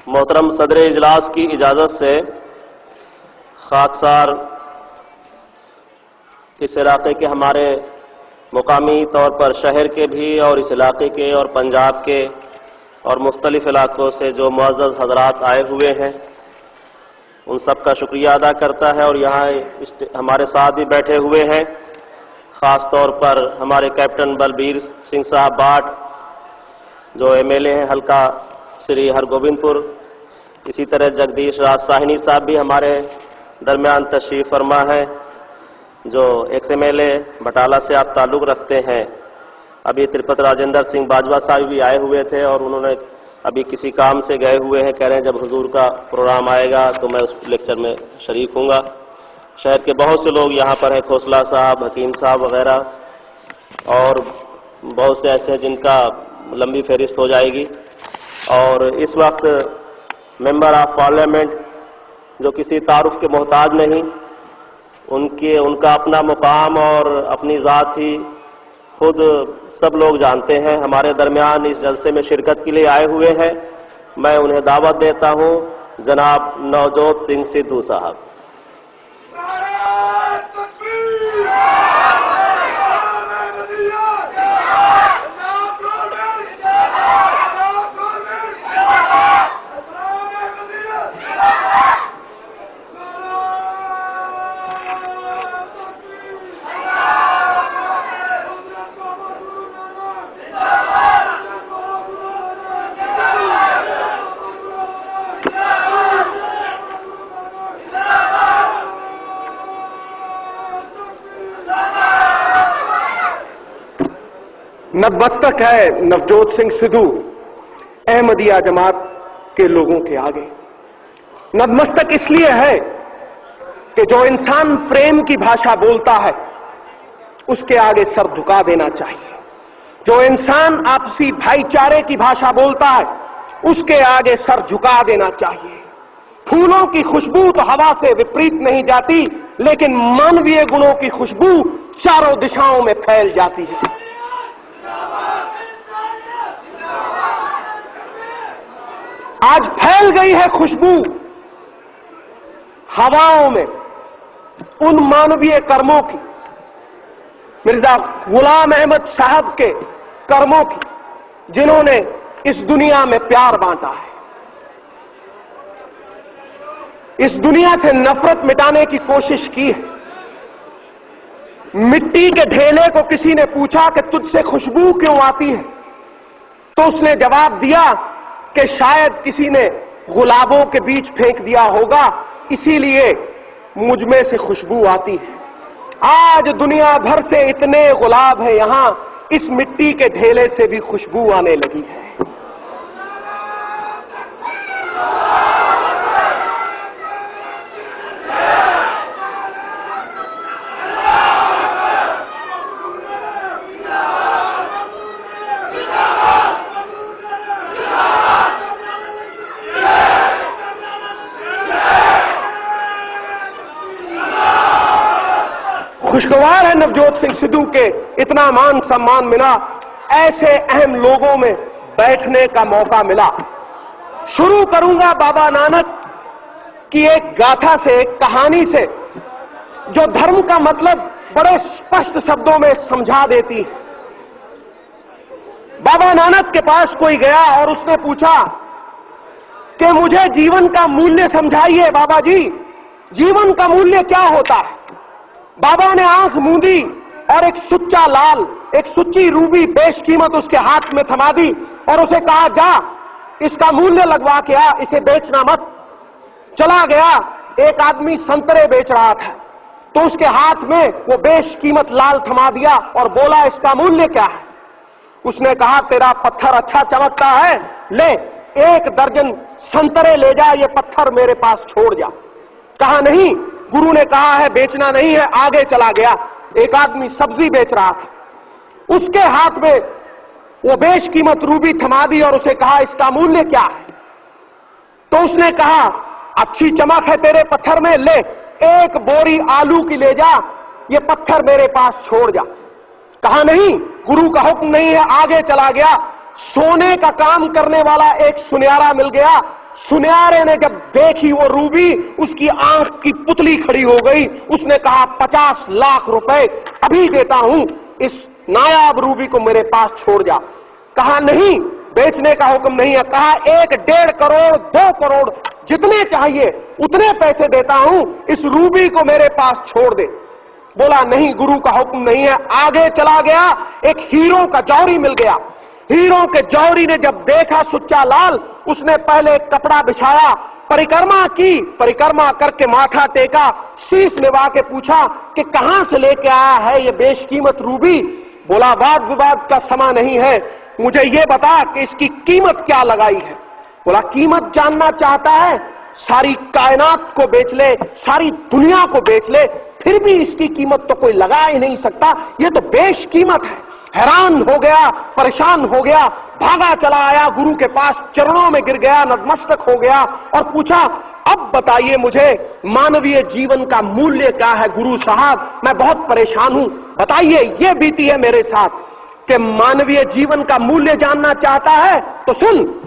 मोहतरम सदर इजलास की इजाज़त से खाकसार इस इलाके के हमारे मुकामी तौर पर शहर के भी और इस इलाके के और पंजाब के और मुख्तलिफ इलाकों से जो मुअज़्ज़ज़ हज़रात आए हुए हैं उन सब का शुक्रिया अदा करता है। और यहाँ हमारे साथ भी बैठे हुए हैं, ख़ास तौर पर हमारे कैप्टन बलबीर सिंह साहब बाट जो MLA हैं हल्का श्री हरगोबिंदपुर, इसी तरह जगदीश राज साहिनी साहब भी हमारे दरमियान तशरीफ़ फरमा है जो ex-MLA बटाला से आप ताल्लुक़ रखते हैं। अभी तिरुपति राजेंद्र सिंह बाजवा साहब भी आए हुए थे और उन्होंने अभी किसी काम से गए हुए हैं, कह रहे हैं जब हुजूर का प्रोग्राम आएगा तो मैं उस लेक्चर में शरीक हूँगा। शहर के बहुत से लोग यहाँ पर हैं, खोसला साहब, हकीम साहब वगैरह, और बहुत से ऐसे हैं जिनका लंबी फहरिस्त हो जाएगी। और इस वक्त मेंबर ऑफ पार्लियामेंट जो किसी तारुफ के मोहताज नहीं, उनका अपना मुकाम और अपनी ज़ात ही खुद सब लोग जानते हैं। हमारे दरमियान इस जलसे में शिरकत के लिए आए हुए हैं। मैं उन्हें दावत देता हूं, जनाब नवजोत सिंह सिद्धू साहब। नतमस्तक है नवजोत सिंह सिद्धू अहमदिया जमात के लोगों के आगे। नतमस्तक इसलिए है कि जो इंसान प्रेम की भाषा बोलता है उसके आगे सर झुका देना चाहिए। जो इंसान आपसी भाईचारे की भाषा बोलता है उसके आगे सर झुका देना चाहिए। फूलों की खुशबू तो हवा से विपरीत नहीं जाती, लेकिन मानवीय गुणों की खुशबू चारों दिशाओं में फैल जाती है। आज फैल गई है खुशबू हवाओं में उन मानवीय कर्मों की, मिर्जा गुलाम अहमद साहब के कर्मों की, जिन्होंने इस दुनिया में प्यार बांटा है, इस दुनिया से नफरत मिटाने की कोशिश की है। मिट्टी के ढेले को किसी ने पूछा कि तुझसे खुशबू क्यों आती है, तो उसने जवाब दिया कि शायद किसी ने गुलाबों के बीच फेंक दिया होगा, इसीलिए मुझ में से खुशबू आती है। आज दुनिया भर से इतने गुलाब हैं यहां, इस मिट्टी के ढेले से भी खुशबू आने लगी है। खुशगवार है नवजोत सिंह सिद्धू के इतना मान सम्मान मिला, ऐसे अहम लोगों में बैठने का मौका मिला। शुरू करूंगा बाबा नानक की एक गाथा से, एक कहानी से, जो धर्म का मतलब बड़े स्पष्ट शब्दों में समझा देती है। बाबा नानक के पास कोई गया और उसने पूछा कि मुझे जीवन का मूल्य समझाइए बाबा जी, जीवन का मूल्य क्या होता है। बाबा ने आंख मूंदी और एक सुच्चा लाल, एक सुच्ची रूबी बेशकीमत उसके हाथ में थमा दी और उसे कहा, जा इसका मूल्य लगवा के आ, इसे बेचना मत। चला गया। एक आदमी संतरे बेच रहा था तो उसके हाथ में वो बेशकीमत लाल थमा दिया और बोला, इसका मूल्य क्या है। उसने कहा, तेरा पत्थर अच्छा चमकता है, ले 1 दर्जन संतरे ले जा, ये पत्थर मेरे पास छोड़ जा। कहा नहीं, गुरु ने कहा है बेचना नहीं है। आगे चला गया। एक आदमी सब्जी बेच रहा था, उसके हाथ में वो बेशकीमत रूबी थमा दी और उसे कहा, इसका मूल्य क्या है। तो उसने कहा, अच्छी चमक है तेरे पत्थर में, ले 1 बोरी आलू की ले जा, ये पत्थर मेरे पास छोड़ जा। कहा नहीं, गुरु का हुक्म नहीं है। आगे चला गया। सोने का काम करने वाला एक सुनियारा मिल गया सुनयारे ने जब देखी वो रूबी, उसकी आंख की पुतली खड़ी हो गई। उसने कहा 50 लाख रुपए अभी देता हूं, इस नायाब रूबी को मेरे पास छोड़ जा। कहा नहीं, बेचने का हुक्म नहीं है। कहा 1, 1.5 करोड़, 2 करोड़, जितने चाहिए उतने पैसे देता हूं, इस रूबी को मेरे पास छोड़ दे। बोला नहीं, गुरु का हुक्म नहीं है। आगे चला गया, एक हीरो का जौहरी मिल गया। हीरो के जौहरी ने जब देखा सुच्चा लाल, उसने पहले एक कपड़ा बिछाया, परिक्रमा की, परिक्रमा करके माथा टेका, शीश निभा के पूछा कि कहां से लेके आया है ये बेशकीमत रूबी। बोला वाद विवाद का समय नहीं है, मुझे ये बता कि इसकी कीमत क्या लगाई है। बोला कीमत जानना चाहता है, सारी कायनात को बेच ले, सारी दुनिया को बेच ले, फिर भी इसकी कीमत तो कोई लगा ही नहीं सकता, ये तो बेशकीमत है। हैरान हो गया, परेशान हो गया, भागा चला आया गुरु के पास, चरणों में गिर गया, नतमस्तक हो गया और पूछा अब बताइए मुझे मानवीय जीवन का मूल्य क्या है गुरु साहब, मैं बहुत परेशान हूं, बताइए ये बीती है मेरे साथ। कि मानवीय जीवन का मूल्य जानना चाहता है तो सुन,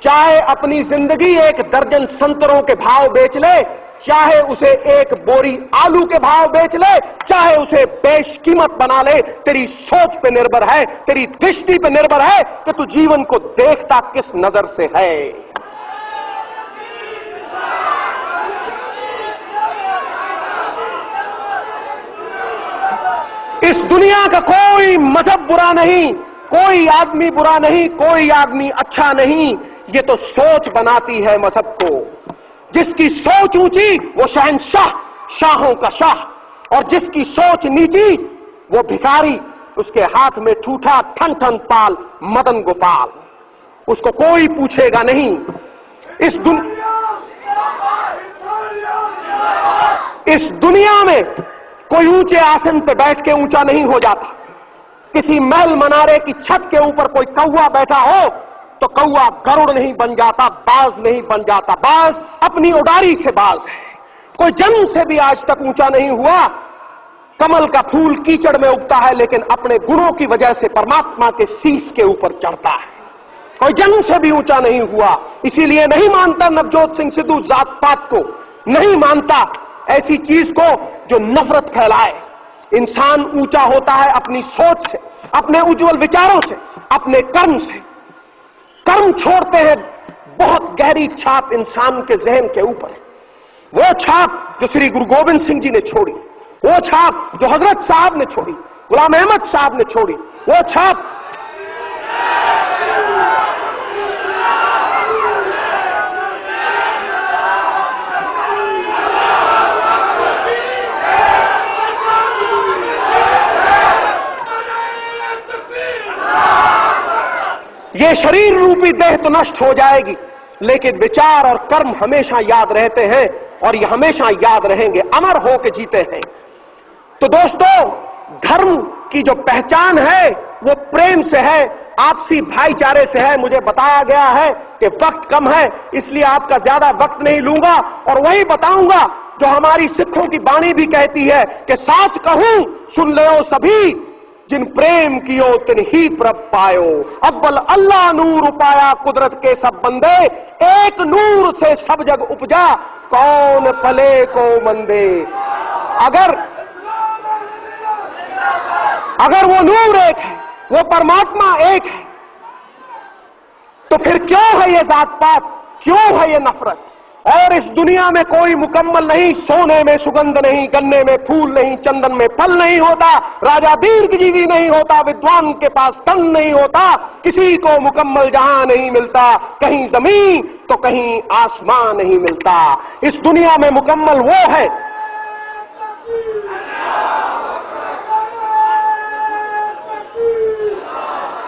चाहे अपनी जिंदगी 1 दर्जन संतरों के भाव बेच ले, चाहे उसे 1 बोरी आलू के भाव बेच ले, चाहे उसे बेशकीमत बना ले, तेरी सोच पे निर्भर है, तेरी दृष्टि पे निर्भर है कि तू जीवन को देखता किस नजर से है। इस दुनिया का कोई मजहब बुरा नहीं, कोई आदमी बुरा नहीं, कोई आदमी अच्छा नहीं, ये तो सोच बनाती है मजहब को। जिसकी सोच ऊंची वो शहंशाह, शाहों का शाह, और जिसकी सोच नीची वो भिखारी, उसके हाथ में ठूठा ठन ठन पाल मदन गोपाल, उसको कोई पूछेगा नहीं। इस दुनिया में कोई ऊंचे आसन पे बैठ के ऊंचा नहीं हो जाता। किसी महल मनारे की छत के ऊपर कोई कौवा बैठा हो तो कौवा गरुड़ नहीं बन जाता, बाज नहीं बन जाता, बाज अपनी उडारी से बाज है। कोई जन्म से भी आज तक ऊंचा नहीं हुआ। कमल का फूल कीचड़ में उगता है लेकिन अपने गुणों की वजह से परमात्मा के शीश के ऊपर चढ़ता है। कोई जन्म से भी ऊंचा नहीं हुआ, इसीलिए नहीं मानता नवजोत सिंह सिद्धू जात पात को, नहीं मानता ऐसी चीज को जो नफरत फैलाए। इंसान ऊंचा होता है अपनी सोच से, अपने उज्जवल विचारों से, अपने कर्म से। कर्म छोड़ते हैं, बहुत गहरी छाप इंसान के जहन के ऊपर है। वो छाप जो श्री गुरु गोविंद सिंह जी ने छोड़ी, वो छाप जो हजरत साहब ने छोड़ी, गुलाम अहमद साहब ने छोड़ी, वो छाप ये शरीर रूपी देह तो नष्ट हो जाएगी, लेकिन विचार और कर्म हमेशा याद रहते हैं और ये हमेशा याद रहेंगे, अमर होकर जीते हैं। तो दोस्तों, धर्म की जो पहचान है वो प्रेम से है, आपसी भाईचारे से है। मुझे बताया गया है कि वक्त कम है, इसलिए आपका ज्यादा वक्त नहीं लूंगा और वही बताऊंगा जो हमारी सिखों की बाणी भी कहती है कि साच कहूं सुन ले सभी, जिन प्रेम कियो तिन ही प्रभ पायो। अव्वल अल्लाह नूर उपाया कुदरत के सब बंदे, एक नूर से सब जग उपजा, कौन पले को मंदे। अगर वो नूर एक है, वो परमात्मा एक है, तो फिर क्यों है ये जात पात, क्यों है ये नफरत। और इस दुनिया में कोई मुकम्मल नहीं, सोने में सुगंध नहीं, गन्ने में फूल नहीं, चंदन में फल नहीं होता, राजा दीर्घजीवी नहीं होता, विद्वान के पास धन नहीं होता, किसी को मुकम्मल जहां नहीं मिलता, कहीं जमीन तो कहीं आसमान नहीं मिलता। इस दुनिया में मुकम्मल वो है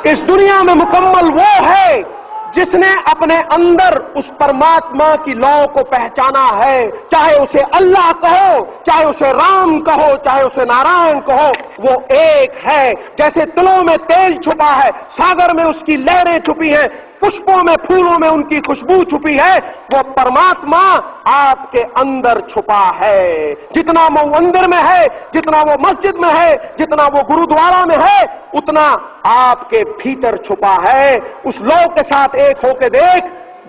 इस दुनिया में मुकम्मल वो है जिसने अपने अंदर उस परमात्मा की लौ को पहचाना है। चाहे उसे अल्लाह कहो, चाहे उसे राम कहो, चाहे उसे नारायण कहो, वो एक है। जैसे तिलों में तेल छुपा है, सागर में उसकी लहरें छुपी हैं, पुष्पों में फूलों में उनकी खुशबू छुपी है, वो परमात्मा आपके अंदर छुपा है। जितना वो अंदर में है, जितना वो मस्जिद में है, जितना वो गुरुद्वारा में है, उतना आपके भीतर छुपा है। उस लोग के साथ एक होके देख,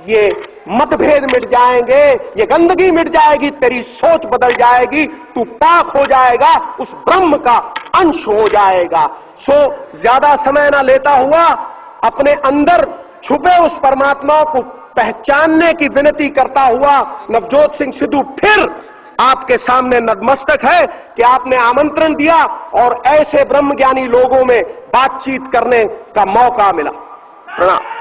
ये मतभेद मिट जाएंगे, ये गंदगी मिट जाएगी, तेरी सोच बदल जाएगी, तू पाक हो जाएगा, उस ब्रह्म का अंश हो जाएगा। सो ज्यादा समय ना लेता हुआ अपने अंदर छुपे उस परमात्मा को पहचानने की विनती करता हुआ नवजोत सिंह सिद्धू फिर आपके सामने नतमस्तक है कि आपने आमंत्रण दिया और ऐसे ब्रह्मज्ञानी लोगों में बातचीत करने का मौका मिला। प्रणाम।